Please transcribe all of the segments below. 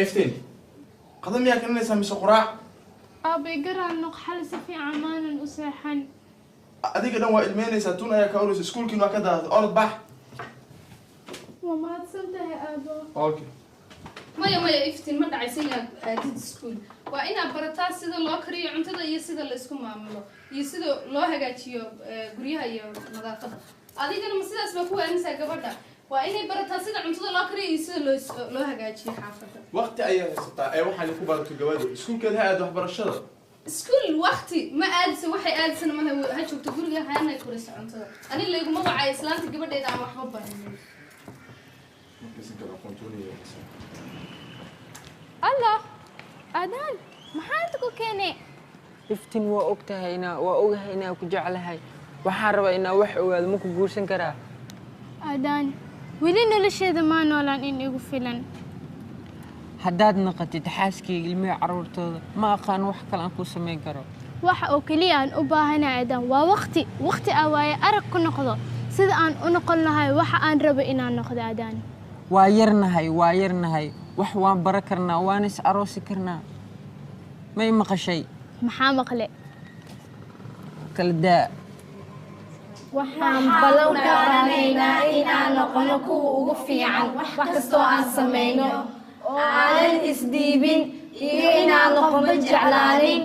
افتن قدم يا كنا نسمي سقراء أبي قرأ إنه حلس في عمان وساحن أديك دوا الماني ساتون يا كاولوس سكول كنا كذا أرض بح وما تصنته يا أبا أوكي maya iftiin ma dhacaysan inaad aadid iskuul waa inaad barataa sida loo kariyo cuntada iyo sida la isku maamulo iyo sida loo hagaajiyo guryaha iyo nadaafadda adigana ma sidaas baa ku waaninaysaa gabadha waa inay barataa sida cuntada loo kariyo iyo sida loo hagaajiyo xaafadda waqti ayaa haysataa ee waxaan ku barato gabadha iskuulkeeda ha aad waxbarashada iskuul waqti ma aadisa waxay aadisana ma ha joogto guriga haana kuriso cuntada ani layguma wacay islaanta gabadheeda aan waxba baranin الله أدان ما حالتك كيني iftiin waa ogahay inaa ku jeclahay waxaan rabaa inaa wax ogaado ma ku guursan karaa أدان ولي نلشيد ما نولان إني قفلن haddaad naqatid xaaskayga ilmihi carruurtooda ma aqaan wax kale aan ku samayn karo waxa oo kaliya aan u baahanahay Adan waa waqti awaaye arag ku noqdo sida aan u noqon lahay waxa aan rabo inaan noqdo Adan waa yarnahay wax waan bara karnaa waan is aroosi karnaa may maqashay maxaa maqle kala daa waxaan ballan qaadanaynaa inaan noqono kuwa ugu fiican wax kastoo aan samayno oo aanan isdiibin iyo inaan noqono jeclaanin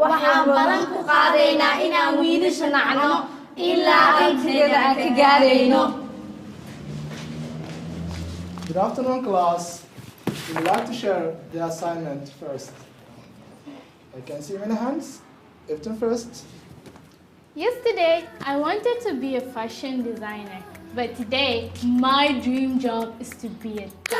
waxaan ballan ku qaadaynaa inaan wiilasha nacno ilaa anteeda aan ka gaarayno. Good afternoon, class. We would like to share the assignment first. I can see many hands. Iftin first. Yesterday, I wanted to be a fashion designer, but today, my dream job is to be a doctor.